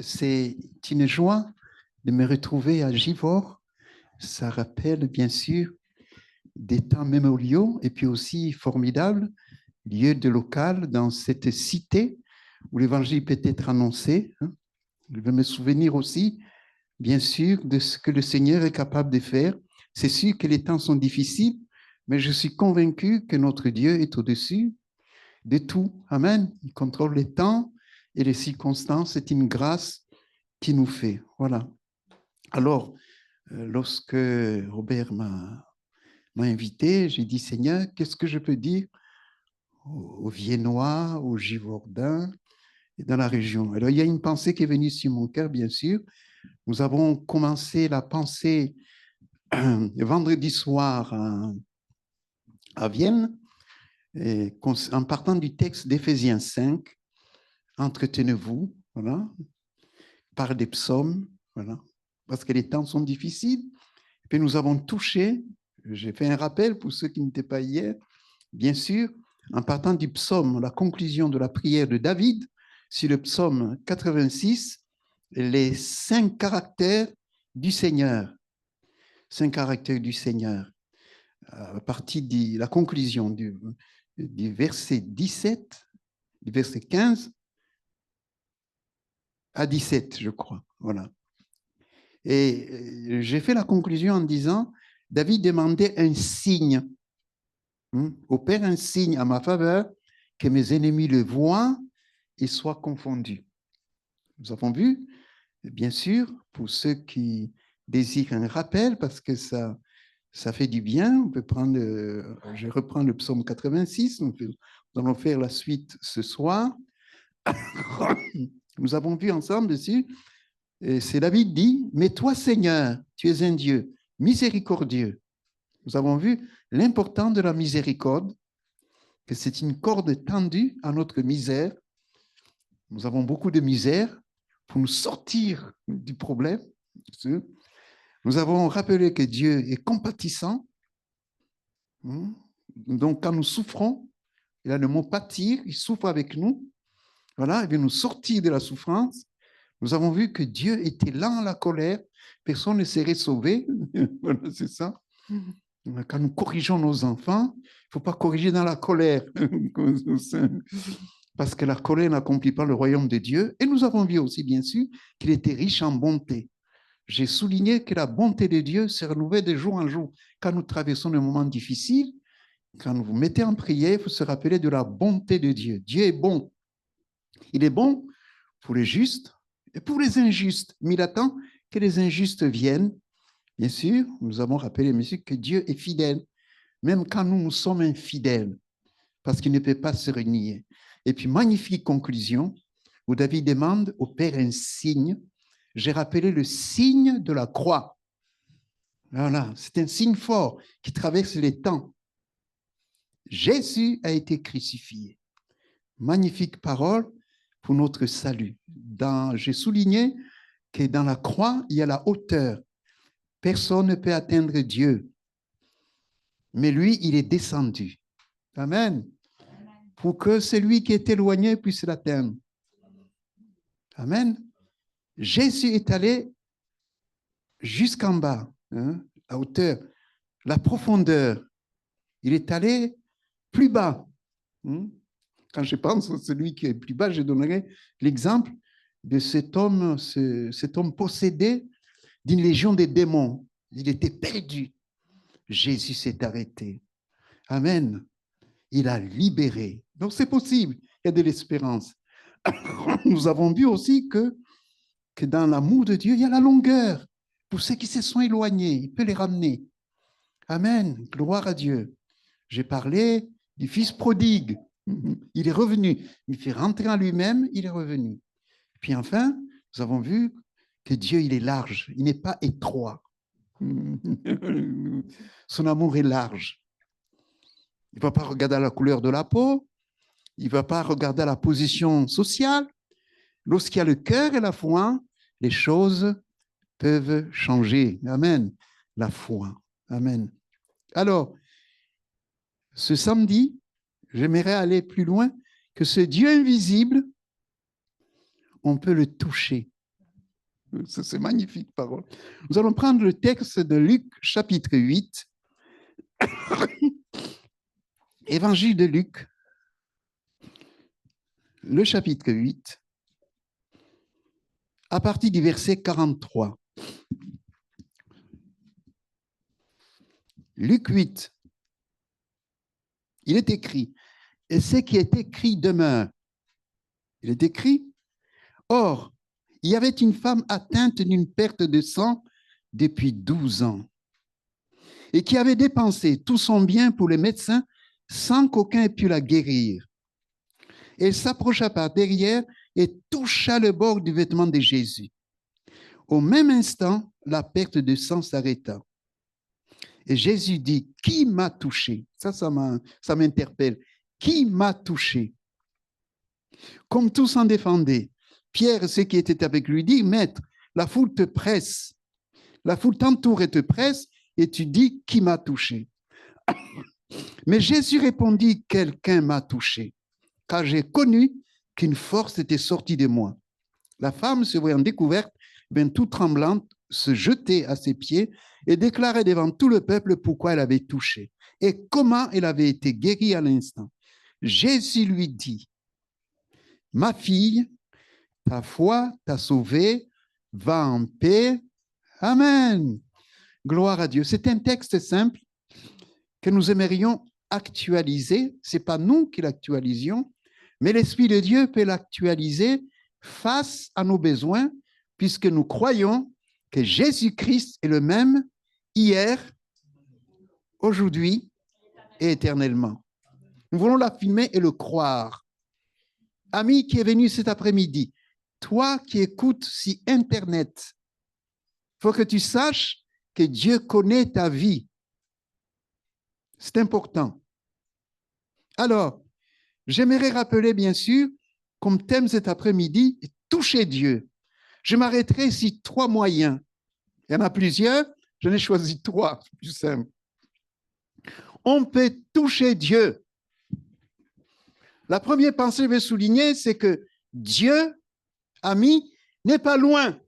C'est une joie de me retrouver à Givors. Ça rappelle bien sûr des temps mémoriaux et puis aussi formidable lieu de local dans cette cité où l'évangile peut être annoncé. Je veux me souvenir aussi, bien sûr, de ce que le Seigneur est capable de faire. C'est sûr que les temps sont difficiles, mais je suis convaincu que notre Dieu est au-dessus de tout. Amen. Il contrôle les temps et les circonstances. C'est une grâce qui nous fait. Voilà. Alors, lorsque Robert m'a invité, j'ai dit, Seigneur, qu'est-ce que je peux dire aux Viennois, aux Givordains et dans la région? Alors, il y a une pensée qui est venue sur mon cœur, bien sûr. Nous avons commencé la pensée vendredi soir à Vienne, et en partant du texte d'Éphésiens 5, entretenez-vous, voilà, par des psaumes, voilà, parce que les temps sont difficiles. Et puis nous avons touché, j'ai fait un rappel pour ceux qui n'étaient pas hier, bien sûr, en partant du psaume, la conclusion de la prière de David, sur le psaume 86, les 5 caractères du Seigneur. 5 caractères du Seigneur. À partir de la conclusion du verset 17, du verset 15 à 17, je crois. Voilà. Et j'ai fait la conclusion en disant, David demandait un signe. Au Père, un signe à ma faveur, que mes ennemis le voient et soient confondus. Nous avons vu, bien sûr, pour ceux qui désirent un rappel, parce que ça fait du bien. On peut prendre, je reprends le psaume 86, nous allons faire la suite ce soir. Nous avons vu ensemble dessus, c'est David dit, mais toi Seigneur, tu es un Dieu miséricordieux. Nous avons vu l'importance de la miséricorde, que c'est une corde tendue à notre misère. Nous avons beaucoup de misère pour nous sortir du problème. Nous avons rappelé que Dieu est compatissant. Donc, quand nous souffrons, il a le mot pâtir, il souffre avec nous. Voilà, il veut nous sortir de la souffrance. Nous avons vu que Dieu était lent à la colère, personne ne serait sauvé. Voilà, c'est ça. Quand nous corrigeons nos enfants, il ne faut pas corriger dans la colère, parce que la colère n'accomplit pas le royaume de Dieu. Et nous avons vu aussi, bien sûr, qu'il était riche en bonté. J'ai souligné que la bonté de Dieu se renouvelle de jour en jour. Quand nous traversons des moments difficiles, quand vous vous mettez en prière, il faut se rappeler de la bonté de Dieu. Dieu est bon. Il est bon pour les justes et pour les injustes. Mais il attend que les injustes viennent. Bien sûr, nous avons rappelé, monsieur, que Dieu est fidèle, même quand nous sommes infidèles, parce qu'il ne peut pas se renier. Et puis, magnifique conclusion, où David demande au Père un signe. J'ai rappelé le signe de la croix. Voilà, c'est un signe fort qui traverse les temps. Jésus a été crucifié. Magnifique parole pour notre salut. J'ai souligné que dans la croix, il y a la hauteur. Personne ne peut atteindre Dieu. Mais lui, il est descendu. Amen. Pour que celui qui est éloigné puisse l'atteindre. Amen. Jésus est allé jusqu'en bas, la hauteur, la profondeur. Il est allé plus bas. Quand je pense à celui qui est plus bas, je donnerai l'exemple de cet homme possédé d'une légion de démons. Il était perdu. Jésus s'est arrêté. Amen. Il a libéré. Donc c'est possible. Il y a de l'espérance. Nous avons vu aussi que dans l'amour de Dieu, il y a la longueur. Pour ceux qui se sont éloignés, il peut les ramener. Amen. Gloire à Dieu. J'ai parlé du fils prodigue. Il est revenu. Il fait rentrer en lui-même, il est revenu. Puis enfin, nous avons vu que Dieu, il est large. Il n'est pas étroit. Son amour est large. Il ne va pas regarder la couleur de la peau. Il ne va pas regarder la position sociale. Lorsqu'il y a le cœur et la foi, les choses peuvent changer. Amen. La foi. Amen. Alors, ce samedi, j'aimerais aller plus loin que ce Dieu invisible, on peut le toucher. C'est magnifique parole. Nous allons prendre le texte de Luc, chapitre 8. Évangile de Luc, le chapitre 8, à partir du verset 43. Luc 8, il est écrit, et ce qui est écrit demeure. Il est écrit, or, il y avait une femme atteinte d'une perte de sang depuis 12 ans et qui avait dépensé tout son bien pour les médecins sans qu'aucun ait pu la guérir. Elle s'approcha par derrière et toucha le bord du vêtement de Jésus. Au même instant, la perte de sang s'arrêta. Et Jésus dit, qui m'a touché? Ça m'interpelle. Qui m'a touché? Comme tous s'en défendaient, Pierre, ceux qui étaient avec lui, dit, Maître, la foule te presse. La foule t'entoure et te presse, et tu dis, qui m'a touché? Mais Jésus répondit, quelqu'un m'a touché, car j'ai connu qu'une force était sortie de moi. La femme, se voyant découverte, toute tremblante, se jetait à ses pieds et déclarait devant tout le peuple pourquoi elle avait touché et comment elle avait été guérie à l'instant. Jésus lui dit, ma fille, ta foi t'a sauvée, va en paix. Amen. Gloire à Dieu. C'est un texte simple que nous aimerions actualiser. Ce n'est pas nous qui l'actualisions, mais l'Esprit de Dieu peut l'actualiser face à nos besoins, puisque nous croyons que Jésus-Christ est le même hier, aujourd'hui et éternellement. Nous voulons l'affirmer et le croire. Ami qui est venu cet après-midi, toi qui écoutes si Internet, il faut que tu saches que Dieu connaît ta vie. C'est important. Alors, j'aimerais rappeler, bien sûr, comme thème cet après-midi, toucher Dieu. Je m'arrêterai ici 3 moyens. Il y en a plusieurs, j'en ai choisi 3, plus simple. On peut toucher Dieu. La première pensée que je veux souligner, c'est que Dieu, ami, n'est pas loin.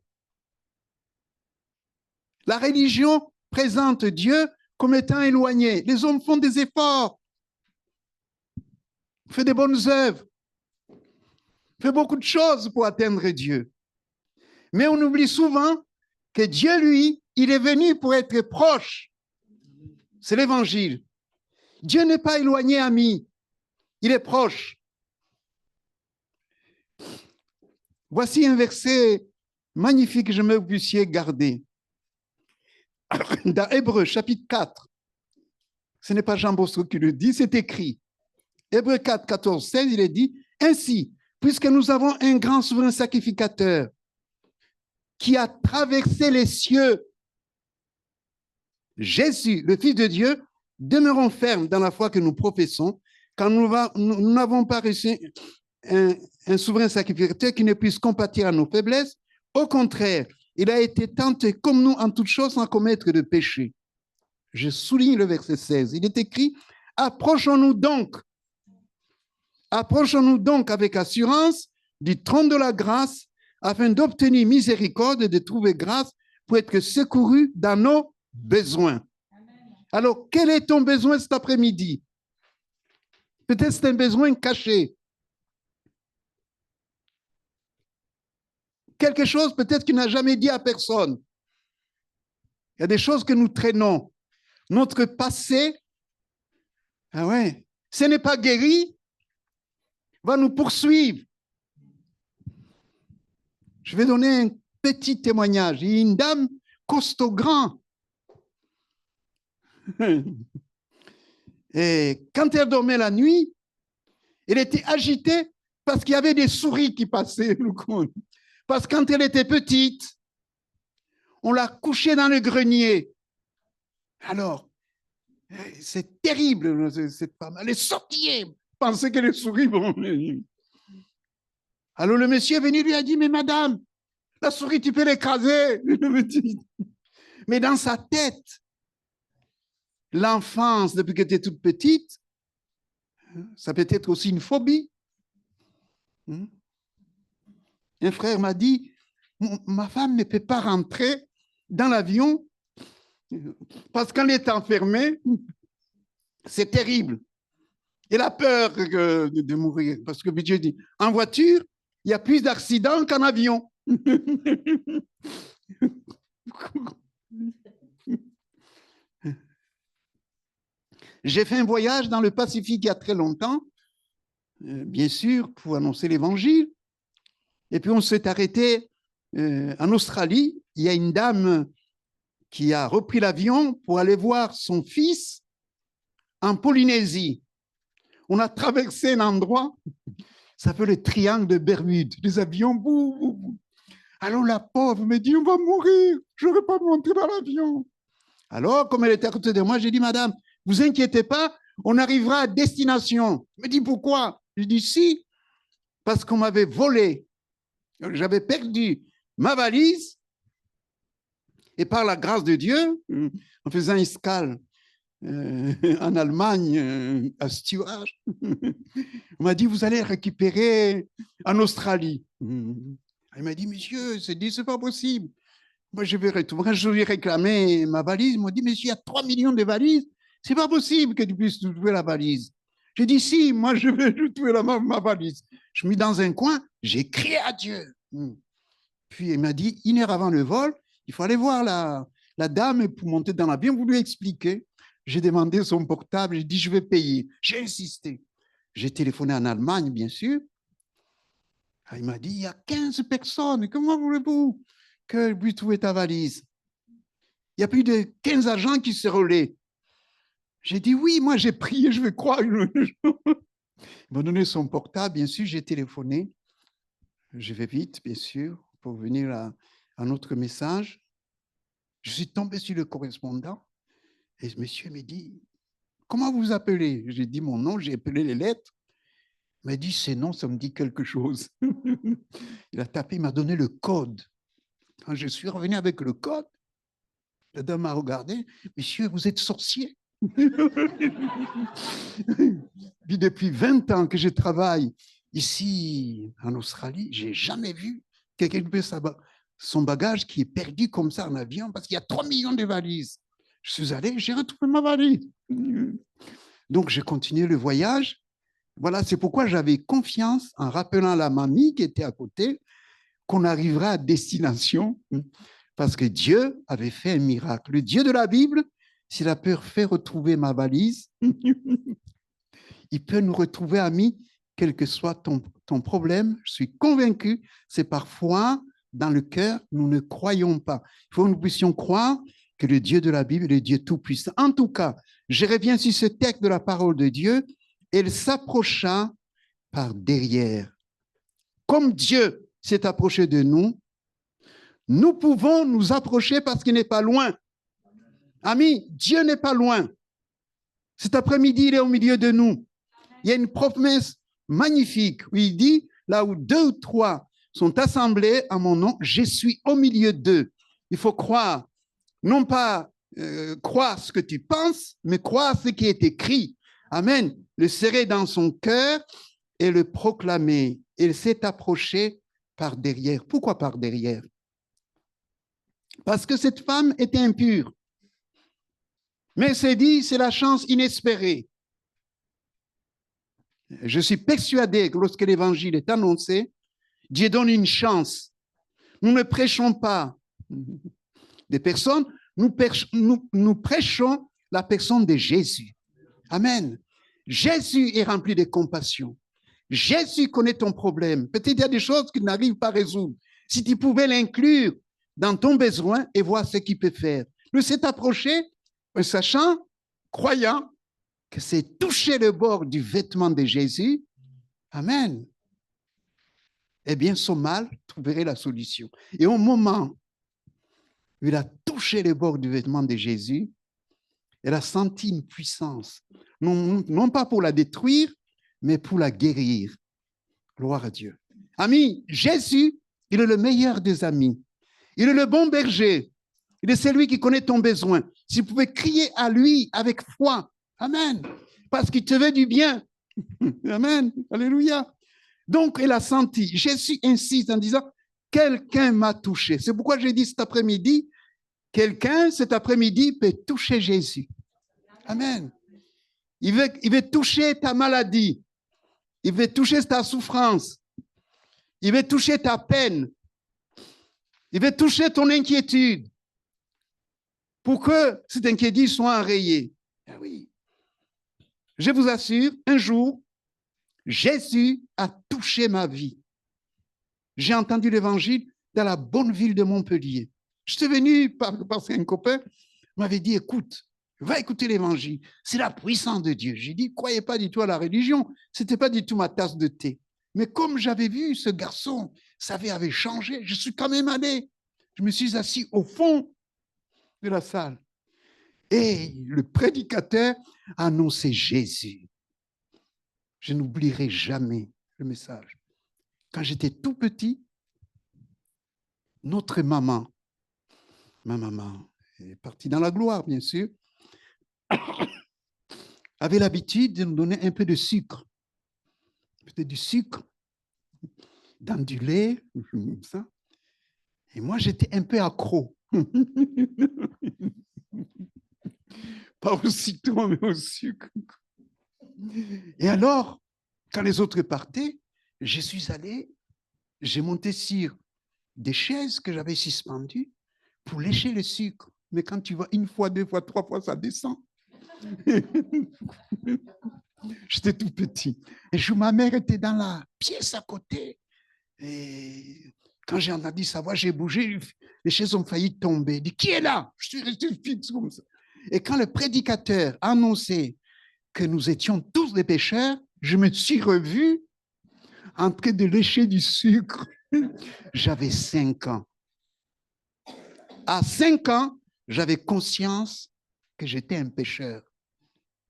La religion présente Dieu comme étant éloigné. Les hommes font des efforts, font des bonnes œuvres, font beaucoup de choses pour atteindre Dieu. Mais on oublie souvent que Dieu, lui, il est venu pour être proche. C'est l'évangile. Dieu n'est pas éloigné, ami. Il est proche. Voici un verset magnifique que j'aimerais que vous puissiez garder. Dans Hébreux, chapitre 4, ce n'est pas Jean Bosco qui le dit, c'est écrit. Hébreux 4, 14, 16, il est dit, ainsi, puisque nous avons un grand souverain sacrificateur qui a traversé les cieux, Jésus, le Fils de Dieu, demeurons fermes dans la foi que nous professons, car nous n'avons pas reçu un souverain sacrificateur qui ne puisse compatir à nos faiblesses. Au contraire, il a été tenté comme nous en toutes choses sans commettre de péché. Je souligne le verset 16. Il est écrit, approchons-nous donc avec assurance du trône de la grâce afin d'obtenir miséricorde et de trouver grâce pour être secouru dans nos besoins. Amen. Alors, quel est ton besoin cet après-midi? Peut-être c'est un besoin caché. Quelque chose peut-être qu'il n'a jamais dit à personne. Il y a des choses que nous traînons. Notre passé, ah ouais, ce n'est pas guéri, va nous poursuivre. Je vais donner un petit témoignage. Il y a une dame costaud grand. Et quand elle dormait la nuit, elle était agitée parce qu'il y avait des souris qui passaient. Parce que quand elle était petite, on l'a couchée dans le grenier. Alors, c'est terrible, cette femme. Elle est sortie, elle pensait que les souris vont... Alors le monsieur est venu, lui a dit, mais madame, la souris, tu peux l'écraser. Mais dans sa tête, l'enfance, depuis que tu es toute petite, ça peut être aussi une phobie. Un frère m'a dit, ma femme ne peut pas rentrer dans l'avion parce qu'elle est enfermée. C'est terrible. Elle a peur de mourir parce que Dieu dit, en voiture, il y a plus d'accidents qu'en avion. J'ai fait un voyage dans le Pacifique il y a très longtemps, bien sûr, pour annoncer l'évangile. Et puis on s'est arrêté en Australie. Il y a une dame qui a repris l'avion pour aller voir son fils en Polynésie. On a traversé un endroit, ça s'appelle le triangle de Bermude. Les avions, bouh, bouh, bouh. Alors la pauvre me dit, on va mourir, je ne vais pas monter dans l'avion. Alors, comme elle était à côté de moi, j'ai dit, madame, vous inquiétez pas, on arrivera à destination. Elle me dit, pourquoi? Je dis, si, parce qu'on m'avait volé. J'avais perdu ma valise et par la grâce de Dieu, en faisant escale en Allemagne, à Stewart, on m'a dit, vous allez récupérer en Australie. Il m'a dit, monsieur, c'est pas possible. Moi, je vais retrouver. Quand je lui ai réclamé ma valise, il m'a dit, monsieur, il y a 3 millions de valises. C'est pas possible que tu puisses trouver la valise. J'ai dit, si, moi, je vais trouver ma valise. Je me mis dans un coin, j'ai crié à Dieu. Puis il m'a dit, 1 heure avant le vol, il faut aller voir la dame pour monter dans l'avion, vous lui expliquer. J'ai demandé son portable, j'ai dit, je vais payer. J'ai insisté. J'ai téléphoné en Allemagne, bien sûr. Il m'a dit, il y a 15 personnes, comment voulez-vous que je puisse trouver ta valise? Il y a plus de 15 agents qui se relaient. J'ai dit, oui, moi j'ai prié, je vais croire. Il m'a donné son portable, bien sûr, j'ai téléphoné. Je vais vite, bien sûr, pour venir à un autre message. Je suis tombé sur le correspondant et ce monsieur me dit, comment vous vous appelez? J'ai dit mon nom, j'ai appelé les lettres. Il m'a dit, c'est non, ça me dit quelque chose. Il a tapé, il m'a donné le code. Quand je suis revenu avec le code, la dame m'a regardé, monsieur, vous êtes sorcier. Puis depuis 20 ans que je travaille ici en Australie, je n'ai jamais vu quelqu'un qui son bagage qui est perdu comme ça en avion parce qu'il y a 3 millions de valises. Je suis allé, j'ai retrouvé ma valise. Donc, j'ai continué le voyage. Voilà, c'est pourquoi j'avais confiance en rappelant la mamie qui était à côté qu'on arriverait à destination parce que Dieu avait fait un miracle. Le Dieu de la Bible, s'il a pu faire retrouver ma valise, il peut nous retrouver amis, quel que soit ton problème. Je suis convaincu, c'est parfois dans le cœur, nous ne croyons pas. Il faut que nous puissions croire que le Dieu de la Bible est le Dieu tout-puissant. En tout cas, je reviens sur ce texte de la parole de Dieu. Elle s'approcha par derrière. Comme Dieu s'est approché de nous, nous pouvons nous approcher parce qu'il n'est pas loin. Amis, Dieu n'est pas loin. Cet après-midi, il est au milieu de nous. Il y a une promesse magnifique où il dit, là où 2 ou 3 sont assemblés à mon nom, je suis au milieu d'eux. Il faut croire, non pas croire ce que tu penses, mais croire ce qui est écrit. Amen. Le serrer dans son cœur et le proclamer. Il s'est approché par derrière. Pourquoi par derrière? Parce que cette femme était impure. Mais c'est dit, c'est la chance inespérée. Je suis persuadé que lorsque l'évangile est annoncé, Dieu donne une chance. Nous ne prêchons pas des personnes, nous prêchons la personne de Jésus. Amen. Jésus est rempli de compassion. Jésus connaît ton problème. Peut-être il y a des choses qu'il n'arrive pas à résoudre. Si tu pouvais l'inclure dans ton besoin et voir ce qu'il peut faire. Nous s'est approché, sachant, croyant, que c'est toucher le bord du vêtement de Jésus. Amen. Eh bien, son mal trouverait la solution. Et au moment où il a touché le bord du vêtement de Jésus, elle a senti une puissance, non pas pour la détruire, mais pour la guérir. Gloire à Dieu. Amis, Jésus, il est le meilleur des amis. Il est le bon berger. Il est celui qui connaît ton besoin. Si vous pouvez crier à lui avec foi, amen, parce qu'il te veut du bien. Amen, alléluia. Donc, elle a senti. Jésus insiste en disant, quelqu'un m'a touché. C'est pourquoi j'ai dit cet après-midi, quelqu'un, cet après-midi, peut toucher Jésus. Amen. Il veut toucher ta maladie. Il veut toucher ta souffrance. Il veut toucher ta peine. Il veut toucher ton inquiétude. Pour que cette inquiétude soit enrayée. Ah oui. Je vous assure, un jour, Jésus a touché ma vie. J'ai entendu l'évangile dans la bonne ville de Montpellier. Je suis venu parce qu'un copain m'avait dit, écoute, va écouter l'évangile. C'est la puissance de Dieu. J'ai dit, croyez pas du tout à la religion. C'était pas du tout ma tasse de thé. Mais comme j'avais vu ce garçon, sa vie avait changé, je suis quand même allé. Je me suis assis au fond de la salle. Et le prédicateur a annoncé Jésus. Je n'oublierai jamais le message. Quand j'étais tout petit, notre maman, ma maman, est partie dans la gloire, bien sûr, avait l'habitude de nous donner un peu de sucre. Peut-être du sucre dans du lait, ça. Et moi, j'étais un peu accro. Pas au citron, mais au sucre. Et alors, quand les autres partaient, je suis allé, j'ai monté sur des chaises que j'avais suspendues pour lécher le sucre. Mais quand tu vois une fois, deux fois, trois fois, ça descend. J'étais tout petit. Et ma mère était dans la pièce à côté. Et quand j'ai entendu sa voix, j'ai bougé, les chaises ont failli tomber. Je dis, qui est là? Je suis resté fixe comme ça. Et quand le prédicateur a annoncé que nous étions tous des pécheurs, je me suis revu en train de lécher du sucre. J'avais 5 ans. À 5 ans, j'avais conscience que j'étais un pécheur.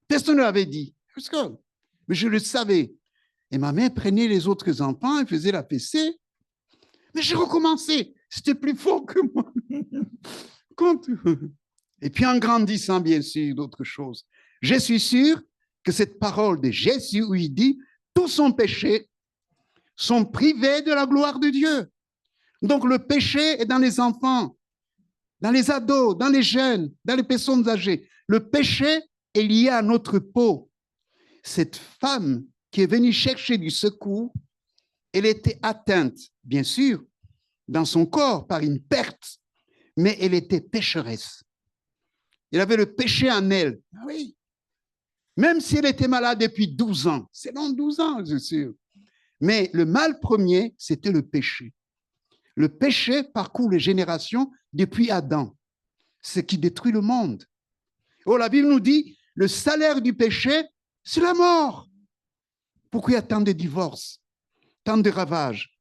Personne ne l'avait dit. Mais je le savais. Et ma mère prenait les autres enfants et faisait la fessée. Mais je recommençais. C'était plus fort que moi. Et puis en grandissant, bien sûr, d'autres choses. Je suis sûr que cette parole de Jésus où il dit « tous sont péchés, sont privés de la gloire de Dieu ». Donc le péché est dans les enfants, dans les ados, dans les jeunes, dans les personnes âgées. Le péché est lié à notre peau. Cette femme qui est venue chercher du secours, elle était atteinte, bien sûr, dans son corps par une perte, mais elle était pécheresse. Elle avait le péché en elle. Ah oui. Même si elle était malade depuis 12 ans. C'est long 12 ans, c'est sûr. Mais le mal premier, c'était le péché. Le péché parcourt les générations depuis Adam. Ce qui détruit le monde. Oh, la Bible nous dit, le salaire du péché, c'est la mort. Pourquoi il y a tant de divorces, tant de ravages?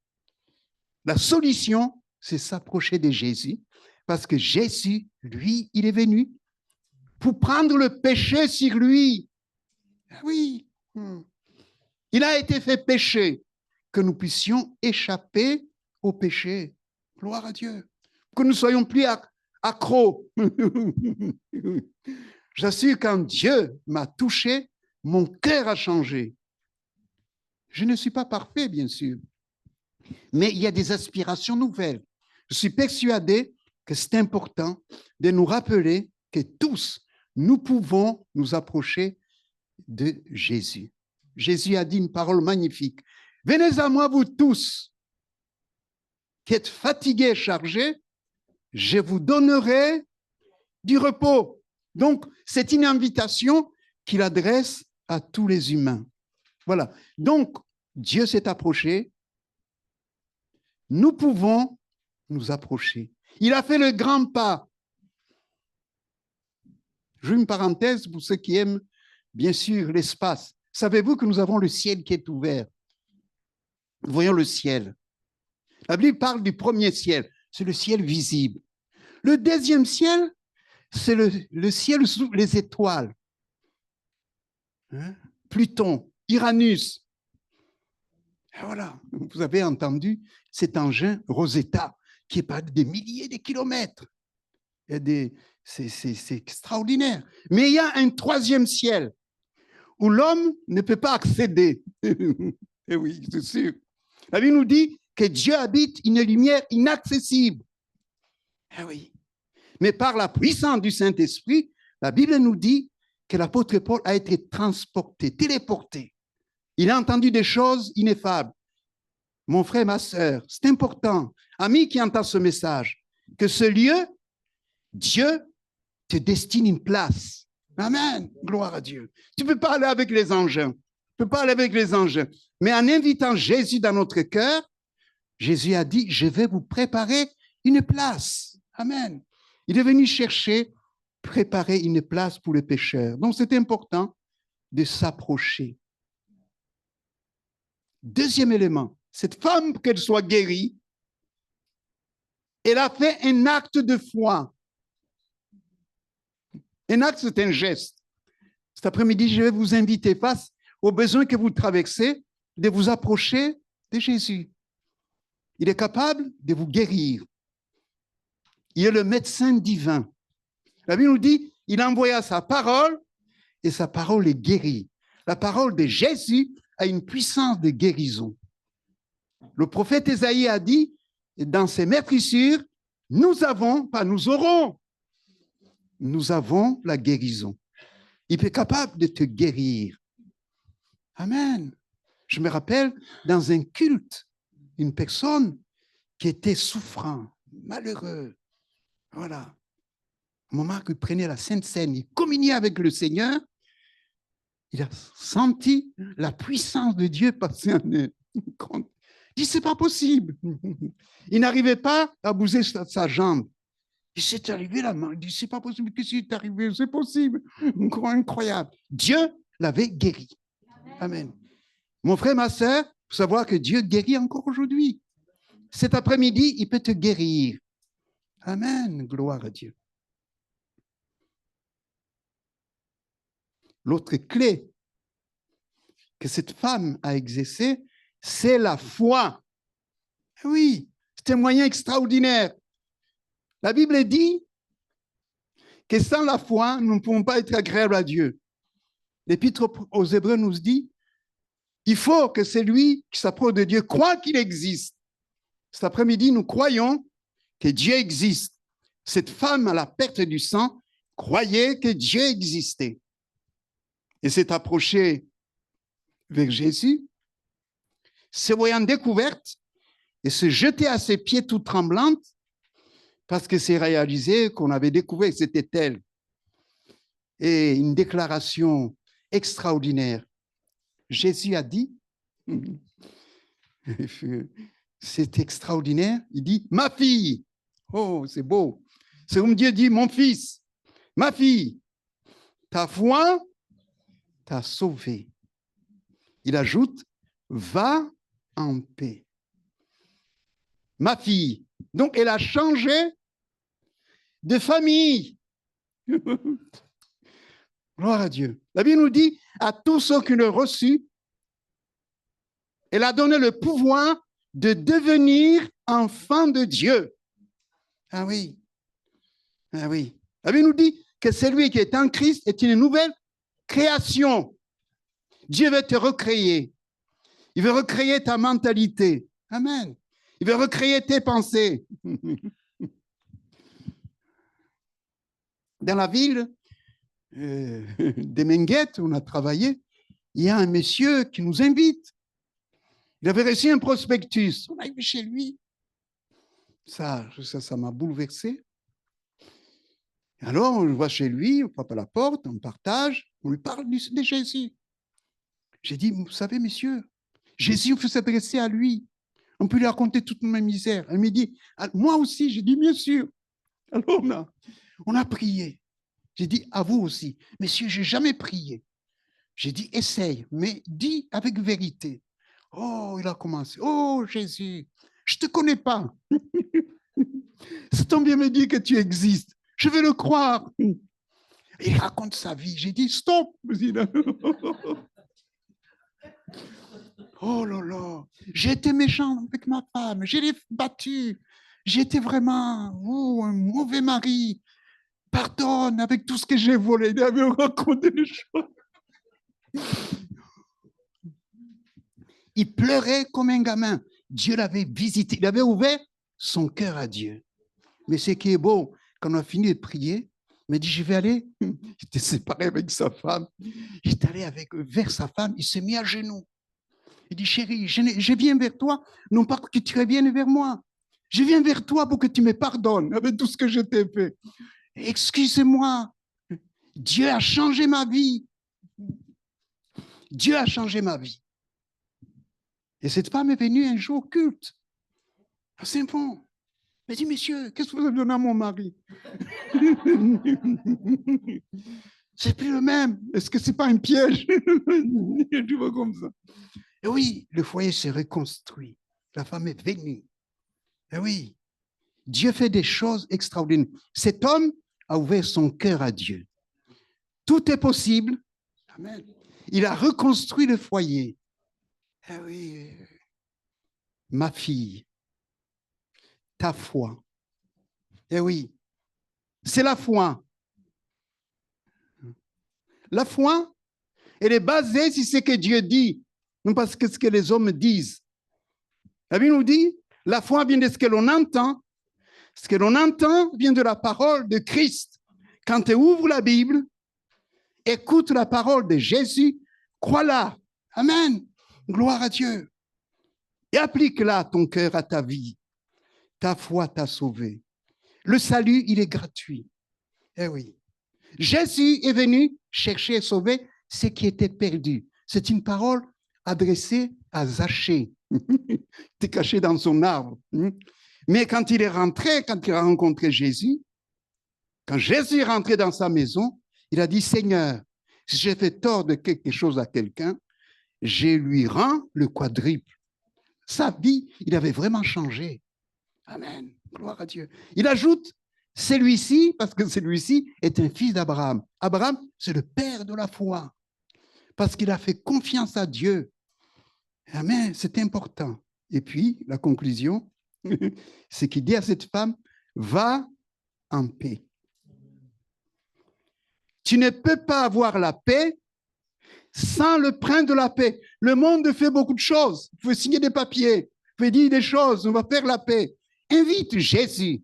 La solution, c'est s'approcher de Jésus, parce que Jésus, lui, il est venu pour prendre le péché sur lui. Oui, il a été fait péché, que nous puissions échapper au péché. Gloire à Dieu. Que nous ne soyons plus accros. J'assure, quand Dieu m'a touché, mon cœur a changé. Je ne suis pas parfait, bien sûr, mais il y a des aspirations nouvelles. Je suis persuadé que c'est important de nous rappeler que tous, nous pouvons nous approcher de Jésus. Jésus a dit une parole magnifique. « Venez à moi, vous tous, qui êtes fatigués et chargés, je vous donnerai du repos. » Donc, c'est une invitation qu'il adresse à tous les humains. Voilà. Donc, Dieu s'est approché. Nous pouvons nous approcher. Il a fait le grand pas. J'ouvre une parenthèse pour ceux qui aiment, bien sûr, l'espace. Savez-vous que nous avons le ciel qui est ouvert? Nous voyons le ciel. La Bible parle du premier ciel. C'est le ciel visible. Le deuxième ciel, c'est le ciel sous les étoiles. Hein? Pluton, Uranus. Et voilà, vous avez entendu cet engin Rosetta qui est pas des milliers de kilomètres. C'est extraordinaire. Mais il y a un troisième ciel où l'homme ne peut pas accéder. Et oui, c'est sûr. La Bible nous dit que Dieu habite une lumière inaccessible. Ah oui. Mais par la puissance du Saint-Esprit, la Bible nous dit que l'apôtre Paul a été transporté, téléporté. Il a entendu des choses ineffables. Mon frère, ma sœur, c'est important, ami qui entend ce message, que ce lieu, Dieu te destine une place. Amen. Gloire à Dieu. Tu ne peux pas aller avec les engins. Tu ne peux pas aller avec les engins. Mais en invitant Jésus dans notre cœur, Jésus a dit, je vais vous préparer une place. Amen. Il est venu chercher, préparer une place pour les pécheurs. Donc, c'est important de s'approcher. Deuxième élément, cette femme, qu'elle soit guérie, elle a fait un acte de foi. Un acte, c'est un geste. Cet après-midi, je vais vous inviter face aux besoins que vous traversez, de vous approcher de Jésus. Il est capable de vous guérir. Il est le médecin divin. La Bible nous dit, il envoya sa parole et sa parole est guérie. La parole de Jésus a une puissance de guérison. Le prophète Ésaïe a dit, dans ses meurtrissures, nous avons, pas nous aurons, nous avons la guérison. Il est capable de te guérir. Amen. Je me rappelle, dans un culte, une personne qui était souffrant, malheureux. Voilà. Au moment qu'il prenait la Sainte Seine, il communiait avec le Seigneur, il a senti la puissance de Dieu passer en eux. Il dit, c'est pas possible. Il n'arrivait pas à bouger sa jambe. Il s'est arrivé la main. Il dit, c'est pas possible. Qu'est-ce qui est arrivé? C'est possible. Incroyable. Dieu l'avait guéri. Amen. Mon frère, ma sœur, il faut savoir que Dieu guérit encore aujourd'hui. Cet après-midi, il peut te guérir. Amen. Gloire à Dieu. L'autre clé que cette femme a exercée, c'est la foi. Oui, c'est un moyen extraordinaire. La Bible dit que sans la foi, nous ne pouvons pas être agréables à Dieu. L'Épître aux Hébreux nous dit, il faut que celui qui s'approche de Dieu croit qu'il existe. Cet après-midi, nous croyons que Dieu existe. Cette femme à la perte du sang croyait que Dieu existait. Et s'est approchée vers Jésus, se voyant découverte, et se jeter à ses pieds toute tremblante, parce que c'est réalisé qu'on avait découvert que c'était elle. Et une déclaration extraordinaire. Jésus a dit, c'est extraordinaire, il dit, ma fille, oh c'est beau, c'est comme Dieu dit, mon fils, ma fille, ta foi t'a sauvé. Il ajoute, va en paix. Ma fille. Donc, elle a changé de famille. Gloire à Dieu. La Bible nous dit, à tous ceux qui l'ont reçu, elle a donné le pouvoir de devenir enfant de Dieu. Ah oui. Ah oui. La Bible nous dit que celui qui est en Christ est une nouvelle création. Dieu veut te recréer. Il veut recréer ta mentalité. Amen. Il veut recréer tes pensées. Dans la ville de Menguette, où on a travaillé, il y a un monsieur qui nous invite. Il avait reçu un prospectus. On arrive chez lui. Ça m'a bouleversé. Alors, on va chez lui, on frappe à la porte, on partage, on lui parle de Jésus. J'ai dit, vous savez, monsieur, Jésus faut s'adresser à lui. On peut lui raconter toute ma misère. Elle me dit, moi aussi, j'ai dit, bien sûr. Alors, on a prié. J'ai dit, à vous aussi. Monsieur, je n'ai jamais prié. J'ai dit, essaye, mais dis avec vérité. Oh, il a commencé. Oh, Jésus, je ne te connais pas. C'est ton bien me dit que tu existes. Je vais le croire. Il raconte sa vie. J'ai dit, stop. Oh là là, j'ai été méchant avec ma femme, je l'ai battue, j'étais vraiment un mauvais mari. Pardonne avec tout ce que j'ai volé. Il avait raconté des choses. Il pleurait comme un gamin. Dieu l'avait visité, il avait ouvert son cœur à Dieu. Mais ce qui est beau, quand on a fini de prier, il m'a dit, je vais aller. Il était séparé avec sa femme. Il est allé vers sa femme, il s'est mis à genoux. Il dit, chérie, je viens vers toi, non pas que tu reviennes vers moi. Je viens vers toi pour que tu me pardonnes avec tout ce que je t'ai fait. Excuse-moi. Dieu a changé ma vie. Dieu a changé ma vie. Et cette femme est venue un jour au culte, à Saint-Pont. Elle dit, monsieur, qu'est-ce que vous avez donné à mon mari? C'est plus le même. Est-ce que ce n'est pas un piège? Tu vois comme ça. Et oui, le foyer s'est reconstruit. La femme est venue. Et oui, Dieu fait des choses extraordinaires. Cet homme a ouvert son cœur à Dieu. Tout est possible. Amen. Il a reconstruit le foyer. Eh oui, ma fille, ta foi. Eh oui, c'est la foi. La foi, elle est basée sur ce que Dieu dit, non pas ce que les hommes disent. La Bible nous dit, la foi vient de ce que l'on entend. Ce que l'on entend vient de la parole de Christ. Quand tu ouvres la Bible, écoute la parole de Jésus, crois-la. Amen. Gloire à Dieu. Et applique-la à ton cœur, à ta vie. Ta foi t'a sauvé. Le salut, il est gratuit. Eh oui. Jésus est venu chercher et sauver ce qui était perdu. C'est une parole adressée à Zachée. Il était caché dans son arbre. Mais quand il est rentré, quand il a rencontré Jésus, quand Jésus est rentré dans sa maison, il a dit, Seigneur, si j'ai fait tort de quelque chose à quelqu'un, je lui rends le quadruple. Sa vie, il avait vraiment changé. Amen. Gloire à Dieu. Il ajoute, celui-ci, parce que celui-ci est un fils d'Abraham. Abraham, c'est le père de la foi, parce qu'il a fait confiance à Dieu. Amen, c'est important. Et puis, la conclusion, c'est qu'il dit à cette femme, va en paix. Tu ne peux pas avoir la paix sans le prince de la paix. Le monde fait beaucoup de choses. Il faut signer des papiers, il faut dire des choses, on va faire la paix. Invite Jésus.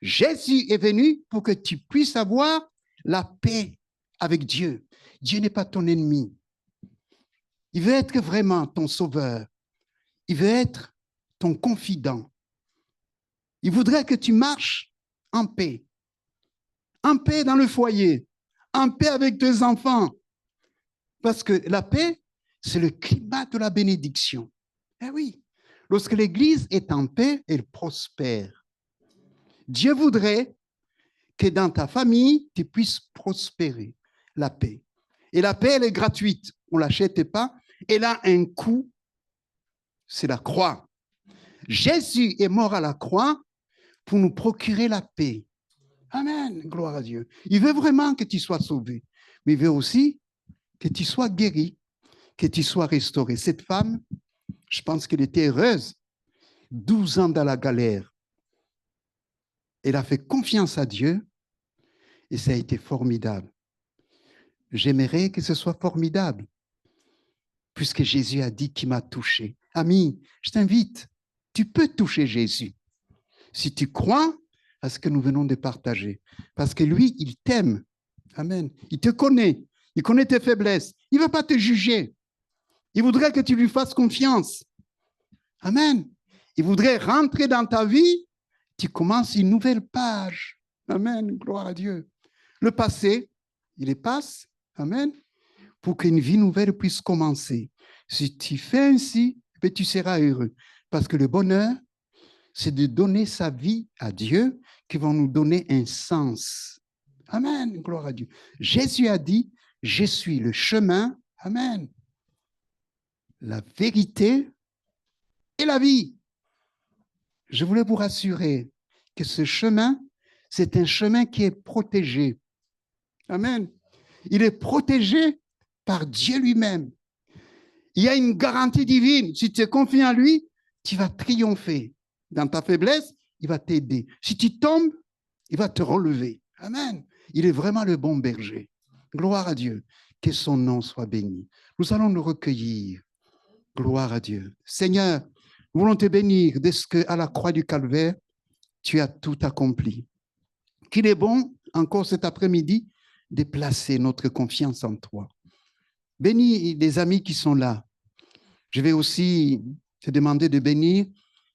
Jésus est venu pour que tu puisses avoir la paix avec Dieu. Dieu n'est pas ton ennemi. Il veut être vraiment ton sauveur. Il veut être ton confident. Il voudrait que tu marches en paix dans le foyer, en paix avec tes enfants. Parce que la paix, c'est le climat de la bénédiction. Eh oui, lorsque l'Église est en paix, elle prospère. Dieu voudrait que dans ta famille, tu puisses prospérer la paix. Et la paix, elle est gratuite. On ne l'achète pas. Elle a un coût. C'est la croix. Jésus est mort à la croix pour nous procurer la paix. Amen. Gloire à Dieu. Il veut vraiment que tu sois sauvé. Mais il veut aussi que tu sois guéri, que tu sois restauré. Cette femme, je pense qu'elle était heureuse. 12 ans dans la galère. Elle a fait confiance à Dieu et ça a été formidable. J'aimerais que ce soit formidable, puisque Jésus a dit qu'il m'a touché. Ami, je t'invite, tu peux toucher Jésus si tu crois à ce que nous venons de partager. Parce que lui, il t'aime. Amen. Il te connaît. Il connaît tes faiblesses. Il ne va pas te juger. Il voudrait que tu lui fasses confiance. Amen. Il voudrait rentrer dans ta vie. Tu commences une nouvelle page. Amen. Gloire à Dieu. Le passé, il est passe. Amen. Pour qu'une vie nouvelle puisse commencer. Si tu fais ainsi, tu seras heureux. Parce que le bonheur, c'est de donner sa vie à Dieu qui va nous donner un sens. Amen. Gloire à Dieu. Jésus a dit, je suis le chemin. Amen. La vérité et la vie. Je voulais vous rassurer que ce chemin, c'est un chemin qui est protégé. Amen. Il est protégé par Dieu lui-même. Il y a une garantie divine. Si tu es confiant en lui, tu vas triompher. Dans ta faiblesse, il va t'aider. Si tu tombes, il va te relever. Amen. Il est vraiment le bon berger. Gloire à Dieu. Que son nom soit béni. Nous allons nous recueillir. Gloire à Dieu. Seigneur, Nous voulons te bénir de ce qu'à la croix du Calvaire, tu as tout accompli. Qu'il est bon, encore cet après-midi, de placer notre confiance en toi. Bénis les amis qui sont là. Je vais aussi te demander de bénir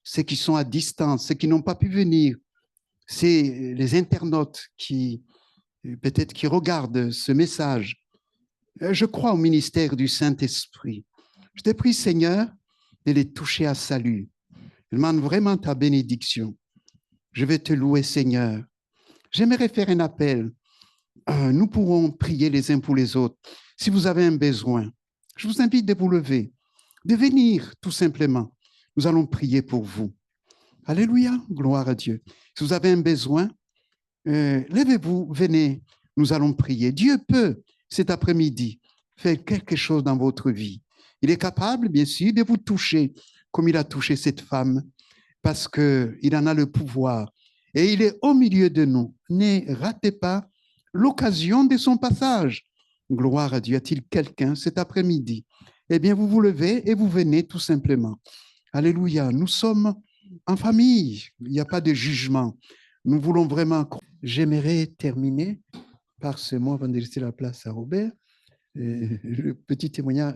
ceux qui sont à distance, ceux qui n'ont pas pu venir. C'est les internautes qui, peut-être, qui regardent ce message. Je crois au ministère du Saint-Esprit. Je te prie, Seigneur, de les toucher à salut. Je demande vraiment ta bénédiction. Je vais te louer, Seigneur. J'aimerais faire un appel. Nous pourrons prier les uns pour les autres. Si vous avez un besoin, je vous invite de vous lever, de venir tout simplement. Nous allons prier pour vous. Alléluia, gloire à Dieu. Si vous avez un besoin, levez-vous, venez, nous allons prier. Dieu peut, cet après-midi, faire quelque chose dans votre vie. Il est capable, bien sûr, de vous toucher comme il a touché cette femme, parce qu'il en a le pouvoir. Et il est au milieu de nous. Ne ratez pas l'occasion de son passage. Gloire à Dieu. Y a-t-il quelqu'un cet après-midi? Eh bien, vous vous levez et vous venez tout simplement. Alléluia. Nous sommes en famille. Il n'y a pas de jugement. Nous voulons vraiment... J'aimerais terminer par ce mot avant de laisser la place à Robert. Le petit témoignage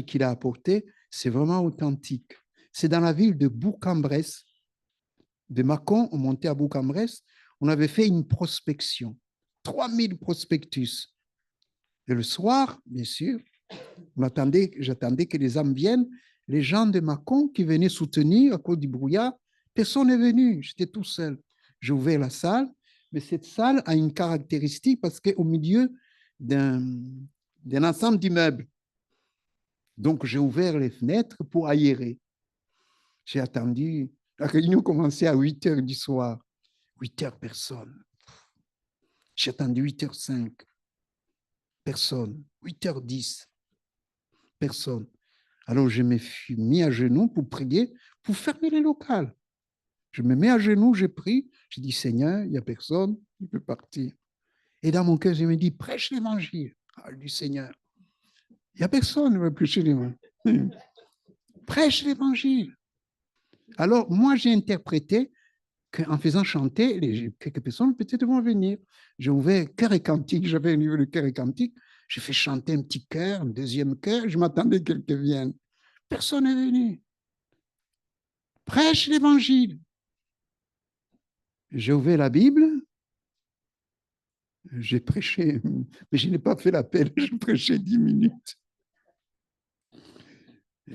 qu'il a apporté, c'est vraiment authentique. C'est dans la ville de Bourg-en-Bresse, de Mâcon, on montait à Bourg-en-Bresse, on avait fait une prospection, 3000 prospectus. Et le soir, bien sûr, j'attendais que les âmes viennent. Les gens de Mâcon qui venaient soutenir à cause du brouillard, personne n'est venu, j'étais tout seul. J'ai ouvert la salle, mais cette salle a une caractéristique parce qu'au milieu d'un ensemble d'immeubles. Donc, j'ai ouvert les fenêtres pour aérer. J'ai attendu. La réunion commençait à 8 heures du soir. 8 heures, personne. J'ai attendu 8h05. Personne. 8h10. Personne. Alors, je me suis mis à genoux pour prier, pour fermer les locales. Je me mets à genoux, j'ai prié. J'ai dit, Seigneur, il n'y a personne, je peux partir. Et dans mon cœur, je me dis, prêche l'évangile. Ah, du Seigneur. Il n'y a personne qui va prêcher l'évangile. Prêche l'évangile. Alors, moi, j'ai interprété qu'en faisant chanter, quelques personnes peut-être vont venir. J'ai ouvert chœur et cantique, j'avais un livre de chœur et cantique. J'ai fait chanter un petit chœur, un deuxième chœur, je m'attendais que quelqu'un vienne. Personne n'est venu. Prêche l'évangile. J'ai ouvert la Bible, j'ai prêché, mais je n'ai pas fait l'appel, je prêchais 10 minutes.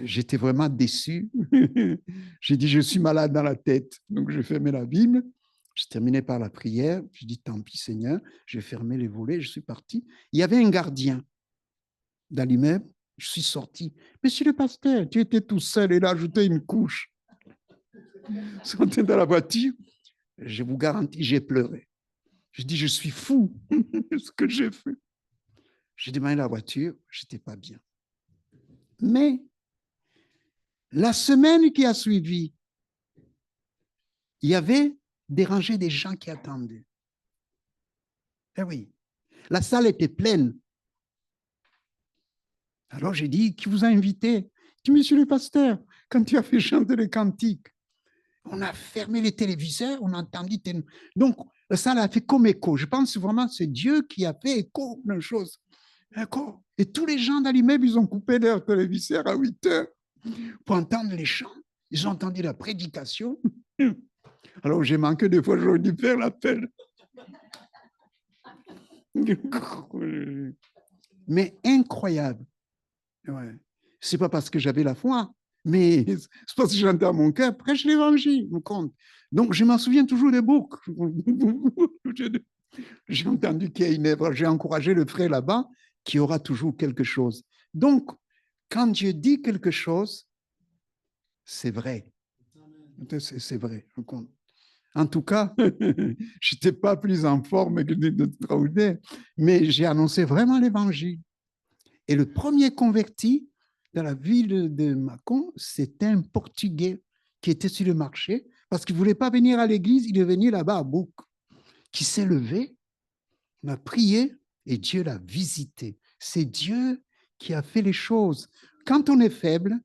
J'étais vraiment déçu. J'ai dit, je suis malade dans la tête. Donc, je fermais la Bible. Je terminais par la prière. Je dis, tant pis, Seigneur. J'ai fermé les volets. Je suis parti. Il y avait un gardien dans l'immeuble. Je suis sorti. Monsieur le pasteur, tu étais tout seul. Il a ajouté une couche. Sorti dans la voiture. Je vous garantis, j'ai pleuré. Je dis, je suis fou. Ce que j'ai fait. J'ai démarré la voiture. Je n'étais pas bien. Mais la semaine qui a suivi, il y avait dérangé des gens qui attendaient. Eh oui, la salle était pleine. Alors j'ai dit, qui vous a invité? Je dis, monsieur le pasteur, quand tu as fait chanter les cantiques, on a fermé les téléviseurs, on a entendu. Donc, la salle a fait comme écho. Je pense vraiment que c'est Dieu qui a fait écho d'une chose. D'accord. Et tous les gens dans l'immeuble, ils ont coupé leur téléviseur à 8 heures pour entendre les chants. Ils ont entendu la prédication. Alors, j'ai manqué des fois, j'aurais dû faire l'appel. Mais incroyable. Ouais. Ce n'est pas parce que j'avais la foi, mais c'est parce que j'entends à mon cœur, prêche l'évangile, me compte. Donc, je m'en souviens toujours des boucs. J'ai entendu qu'il y a une œuvre, j'ai encouragé le frère là-bas qui aura toujours quelque chose. Donc, quand Dieu dit quelque chose, c'est vrai. C'est vrai. En tout cas, je n'étais pas plus en forme que d'extraordinaire, mais j'ai annoncé vraiment l'évangile. Et le premier converti dans la ville de Mâcon, c'était un Portugais qui était sur le marché parce qu'il ne voulait pas venir à l'église, il est venu là-bas à Bouc, qui s'est levé, on a prié et Dieu l'a visité. C'est Dieu qui a fait les choses. Quand on est faible,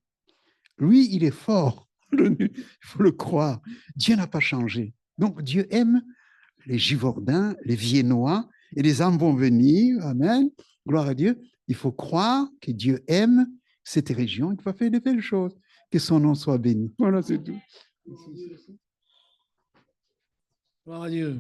lui, il est fort. Il faut le croire. Dieu n'a pas changé. Donc, Dieu aime les Givordins, les Viennois, et les âmes vont venir. Amen. Gloire à Dieu. Il faut croire que Dieu aime cette région et qu'il va faire de belles choses. Que son nom soit béni. Voilà, c'est tout. Gloire à Dieu.